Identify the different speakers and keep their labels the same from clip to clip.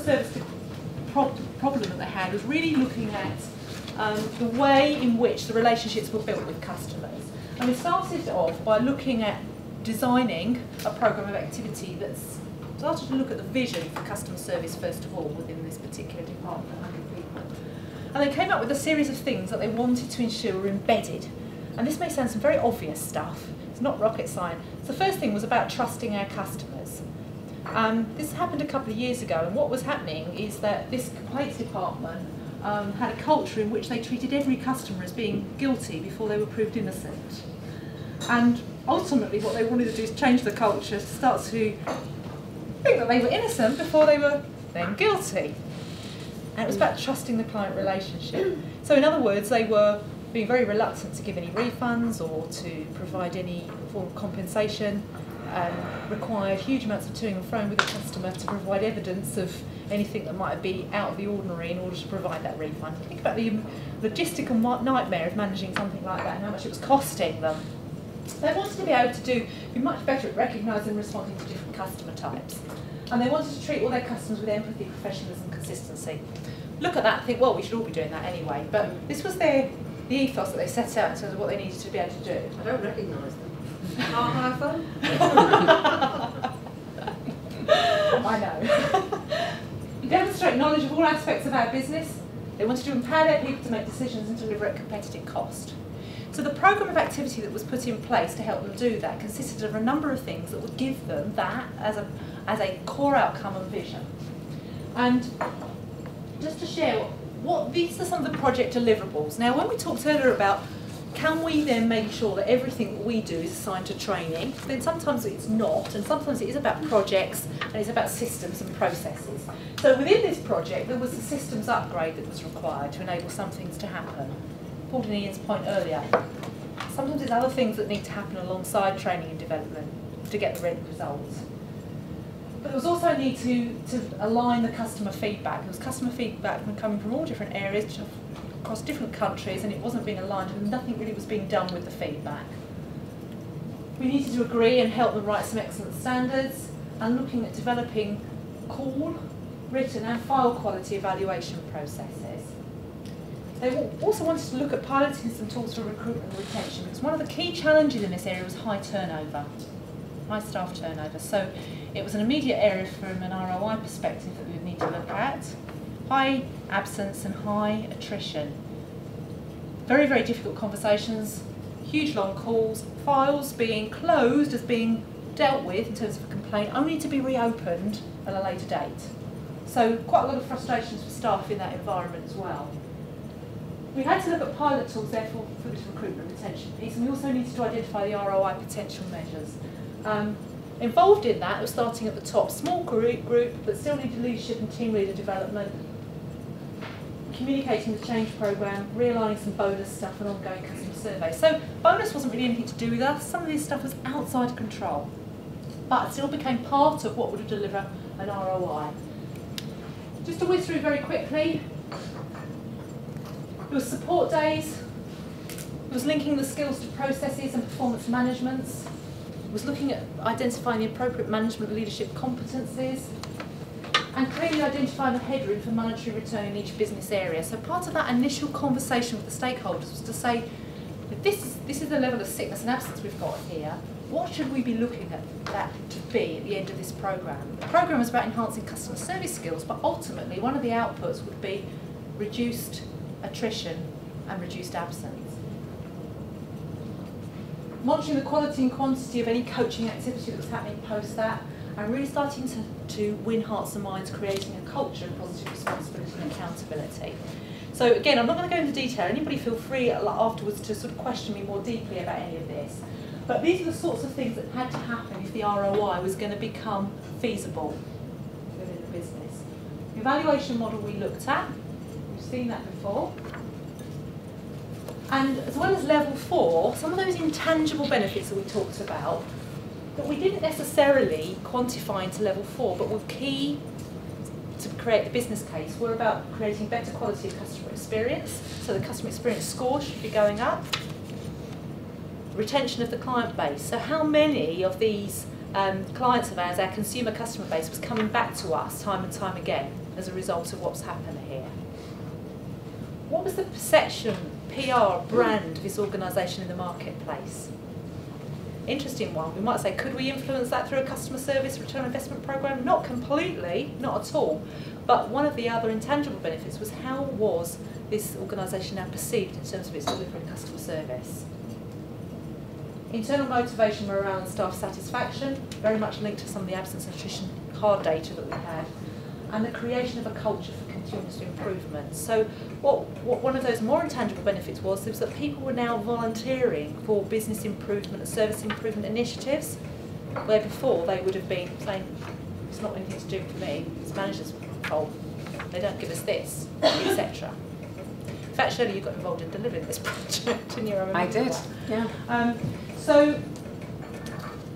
Speaker 1: service problem that they had was really looking at the way in which the relationships were built with customers. And we started off by looking at designing a programme of activity that's started to look at the vision for customer service first of all within this particular department of 100 people. And they came up with a series of things that they wanted to ensure were embedded. And this may sound some very obvious stuff. It's not rocket science. So the first thing was about trusting our customers. This happened a couple of years ago, and what was happening is that this complaints department had a culture in which they treated every customer as being guilty before they were proved innocent. And ultimately what they wanted to do is change the culture to start to think that they were innocent before they were then guilty. And it was about trusting the client relationship. So in other words, they were being very reluctant to give any refunds or to provide any form of compensation, required huge amounts of toing and froing with the customer to provide evidence of anything that might be out of the ordinary in order to provide that refund. Think about the logistical nightmare of managing something like that and how much it was costing them. They wanted to be able to be much better at recognising and responding to different customer types. And they wanted to treat all their customers with empathy, professionalism and consistency. Look at that and think, well, we should all be doing that anyway. But this was the ethos that they set out in terms of what they needed to be able to do.
Speaker 2: I don't recognise them. High phone?
Speaker 1: I know. Demonstrate knowledge of all aspects of our business. They wanted to empower their people to make decisions and deliver at competitive cost. So the programme of activity that was put in place to help them do that consisted of a number of things that would give them that as a core outcome and vision. And just to share, these are some of the project deliverables. Now, when we talked earlier about can we then make sure that everything that we do is assigned to training, then sometimes it's not, and sometimes it is about projects and it's about systems and processes. So within this project, there was a systems upgrade that was required to enable some things to happen. Paul and Ian's point earlier, sometimes it's other things that need to happen alongside training and development to get the ready results. But there was also a need to align the customer feedback. There was customer feedback coming from all different areas across different countries, and it wasn't being aligned and nothing really was being done with the feedback. We needed to agree and help them write some excellent standards and looking at developing call, written and file quality evaluation processes. They also wanted to look at piloting some tools for recruitment and retention, because one of the key challenges in this area was high turnover, high staff turnover. So it was an immediate area from an RoI perspective that we would need to look at. High absence and high attrition. Very, very difficult conversations, huge long calls, files being closed as being dealt with in terms of a complaint, only to be reopened at a later date. So quite a lot of frustrations for staff in that environment as well. We had to look at pilot tools, therefore, for this recruitment and retention piece, and we also needed to identify the ROI potential measures. Involved in that was starting at the top, small group, but still needed leadership and team leader development, communicating the change programme, realigning some bonus stuff and ongoing customer surveys. So bonus wasn't really anything to do with us, some of this stuff was outside control, but it still became part of what would deliver an ROI. Just to whiz through very quickly, there was support days, it was linking the skills to processes and performance managements, it was looking at identifying the appropriate management and leadership competencies, and clearly identifying the headroom for monetary return in each business area. So part of that initial conversation with the stakeholders was to say, this is the level of sickness and absence we've got here, what should we be looking at that to be at the end of this programme? The programme was about enhancing customer service skills, but ultimately one of the outputs would be reduced attrition and reduced absence. Monitoring the quality and quantity of any coaching activity that was happening post that, and really starting to win hearts and minds, creating a culture of positive responsibility and accountability. So again, I'm not going to go into detail. Anybody feel free afterwards to sort of question me more deeply about any of this. But these are the sorts of things that had to happen if the ROI was going to become feasible within the business. The evaluation model we looked at, we've seen that before. And as well as level 4, some of those intangible benefits that we talked about that we didn't necessarily quantify into level 4, but were key to create the business case, were about creating better quality of customer experience. So the customer experience score should be going up. Retention of the client base. So how many of these clients of ours, our consumer customer base, was coming back to us time and time again? as a result of what's happened here. What was the perception, PR, brand of this organisation in the marketplace? Interesting one. We might say, could we influence that through a customer service return on investment programme? Not completely, not at all. But one of the other intangible benefits was how was this organisation now perceived in terms of its delivery of customer service. Internal motivation, morale and staff satisfaction, very much linked to some of the absence and attrition hard data that we had, and the creation of a culture for continuous improvement. So what one of those more intangible benefits was that people were now volunteering for business improvement and service improvement initiatives, where before they would have been saying, it's not anything to do for me, it's manager's fault, they don't give us this, etc. In fact, Shirley, you got involved in delivering this project, didn't you?
Speaker 3: I did, yeah.
Speaker 1: So,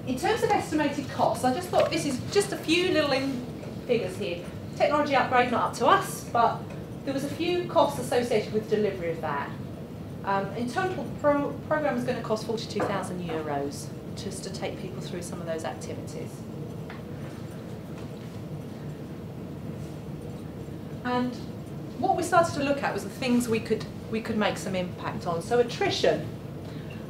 Speaker 1: in terms of estimated costs, I just thought this is just a few little figures here. Technology upgrade, not up to us, but there was a few costs associated with delivery of that. In total, the programme is going to cost €42,000 just to take people through some of those activities. And what we started to look at was the things we could make some impact on. So attrition.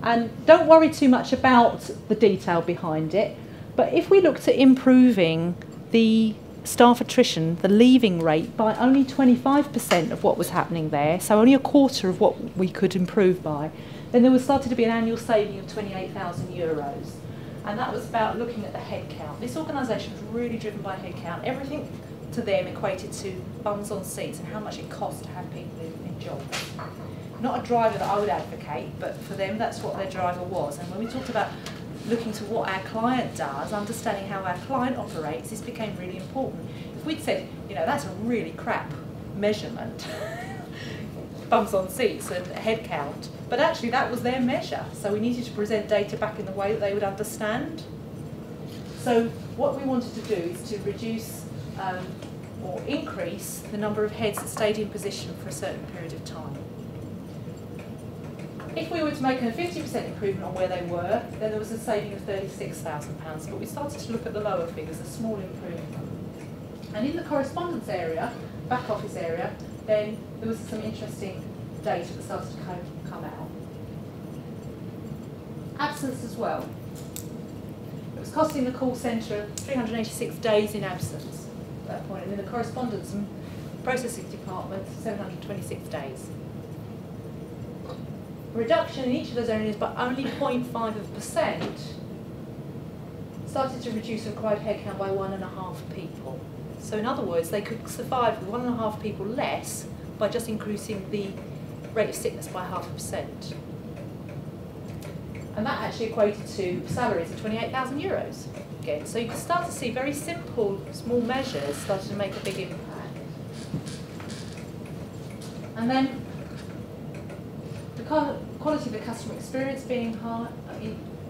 Speaker 1: And don't worry too much about the detail behind it, but if we looked at improving the staff attrition, the leaving rate, by only 25% of what was happening there, so only a quarter of what we could improve by, then there was started to be an annual saving of €28,000. And that was about looking at the headcount. This organisation was really driven by headcount. Everything to them equated to bums on seats and how much it cost to have people in jobs. Not a driver that I would advocate, but for them that's what their driver was. And when we talked about looking to what our client does, understanding how our client operates, this became really important. If we'd said, you know, that's a really crap measurement, bums on seats and head count, but actually that was their measure, so we needed to present data back in the way that they would understand. So what we wanted to do is to reduce or increase the number of heads that stayed in position for a certain period of time. If we were to make a 50% improvement on where they were, then there was a saving of £36,000, but we started to look at the lower figures, a small improvement. And in the correspondence area, back office area, then there was some interesting data that started to come out. Absence as well. It was costing the call centre 386 days in absence at that point, and in the correspondence and processing department, 726 days. Reduction in each of those areas by only 0.5% started to reduce the required headcount by 1.5 people. So in other words, they could survive with 1.5 people less by just increasing the rate of sickness by €0.5%. And that actually equated to salaries of €28,000 again. So you can start to see very simple, small measures starting to make a big impact. And then the quality of the customer experience being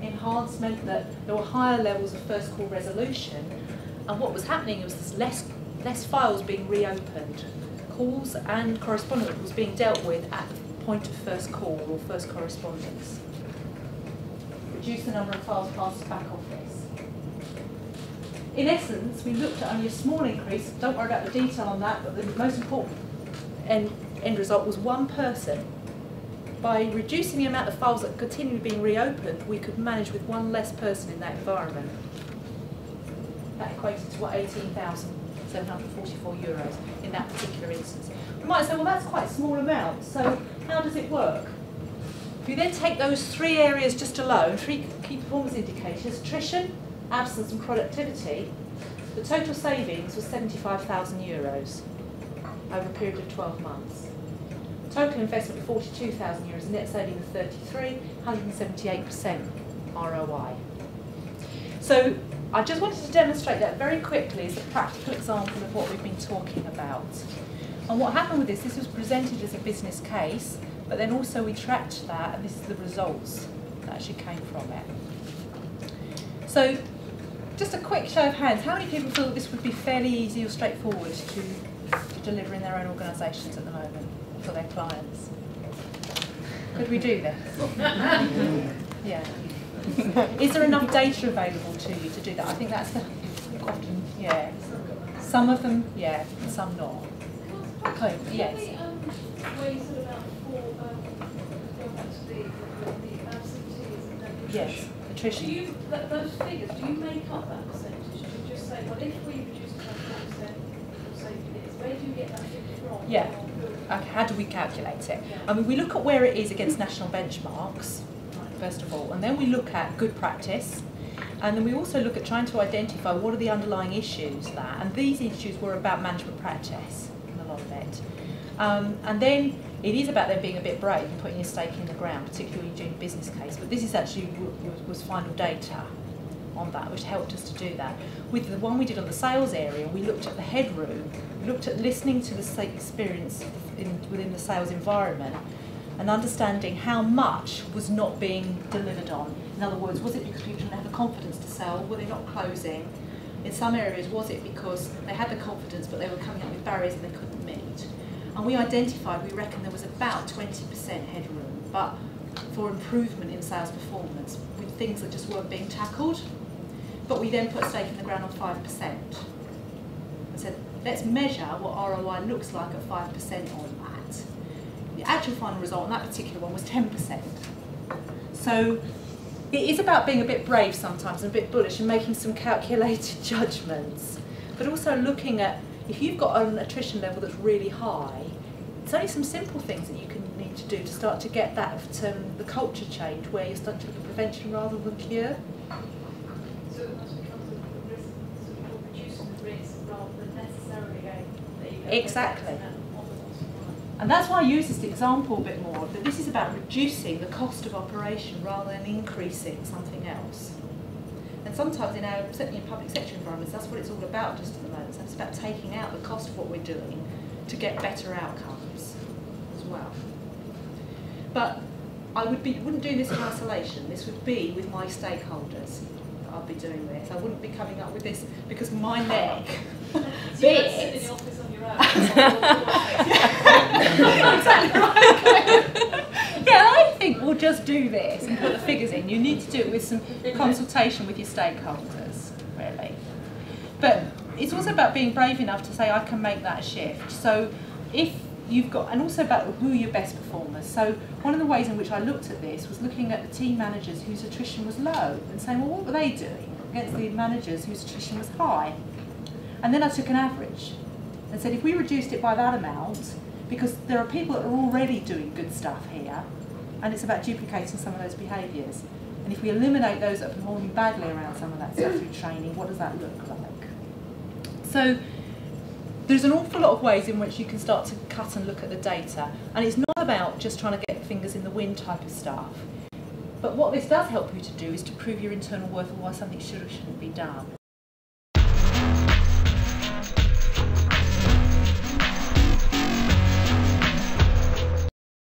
Speaker 1: enhanced meant that there were higher levels of first call resolution, and what was happening was there's less files being reopened. Calls and correspondence was being dealt with at the point of first call or first correspondence. Reduce the number of files passed to back office. In essence, we looked at only a small increase. Don't worry about the detail on that, but the most important end result was one person. By reducing the amount of files that continued being reopened, we could manage with one less person in that environment. That equated to what, €18,744 in that particular instance. We might say, well, that's quite a small amount, so how does it work? If you then take those three areas just alone, three key performance indicators, attrition, absence and productivity, the total savings was €75,000 over a period of 12 months. Total investment of €42,000, net saving of 33, 178% ROI. So I just wanted to demonstrate that very quickly as a practical example of what we've been talking about. And what happened with this was presented as a business case, but then also we tracked that, and this is the results that actually came from it. So just a quick show of hands, how many people feel that this would be fairly easy or straightforward to deliver in their own organisations at the moment for their clients? Could we do this? Yeah. Is there enough data available to you to do that? I think that's the often, yeah. Some of them, yeah, and some not. Okay, yes.
Speaker 3: Where you said about going back to the absenteeism, don't you?
Speaker 1: Yes, attrition.
Speaker 3: Do you, those figures, do you make up that percentage? Do you just say, well, if we reduce it by 4%, we'll save you this? Where do you get that figure from?
Speaker 1: Yeah. Okay, how do we calculate it? I mean, we look at where it is against national benchmarks, first of all, and then we look at good practice, and then we also look at trying to identify what are the underlying issues there, and these issues were about management practice, a lot of it. And then it is about them being a bit brave and putting a stake in the ground, particularly during business case, but this is actually was final data on that, which helped us to do that. With the one we did on the sales area, we looked at the headroom, we looked at listening to the experience within the sales environment and understanding how much was not being delivered on. In other words, was it because people didn't have the confidence to sell? Were they not closing? In some areas, was it because they had the confidence but they were coming up with barriers that they couldn't meet? And we identified, we reckon there was about 20% headroom, but for improvement in sales performance with things that just weren't being tackled. But we then put a stake in the ground on 5% and said, let's measure what ROI looks like at 5% on that. The actual final result on that particular one was 10%. So it is about being a bit brave sometimes and a bit bullish and making some calculated judgments, but also looking at, if you've got an attrition level that's really high, it's only some simple things that you can need to do to start to get that, the culture change where you start to look at prevention rather than cure.
Speaker 3: So it must become sort of the risk, sort of reducing the risk rather than necessarily going there you go.
Speaker 1: Exactly. And that's why I use this example a bit more, that this is about reducing the cost of operation rather than increasing something else. And sometimes in our, certainly in public sector environments, that's what it's all about just at the moment. So it's about taking out the cost of what we're doing to get better outcomes as well. But I wouldn't do this in isolation. This would be with my stakeholders that I'd be doing this. I wouldn't be coming up with this because my neck
Speaker 3: So you don't sit in the office on your own.
Speaker 1: Exactly right. Yeah, I think we'll just do this and put the figures in. You need to do it with some consultation with your stakeholders, really. But it's also about being brave enough to say, I can make that shift. So if you've got, and also about who are your best performers. So one of the ways in which I looked at this was looking at the team managers whose attrition was low and saying, well, what were they doing against the managers whose attrition was high? And then I took an average and said, if we reduced it by that amount, because there are people that are already doing good stuff here, and it's about duplicating some of those behaviours. And if we eliminate those that are performing badly around some of that stuff through training, what does that look like? So there's an awful lot of ways in which you can start to cut and look at the data. And it's not about just trying to get fingers in the wind type of stuff. But what this does help you to do is to prove your internal worth and why something should or shouldn't be done.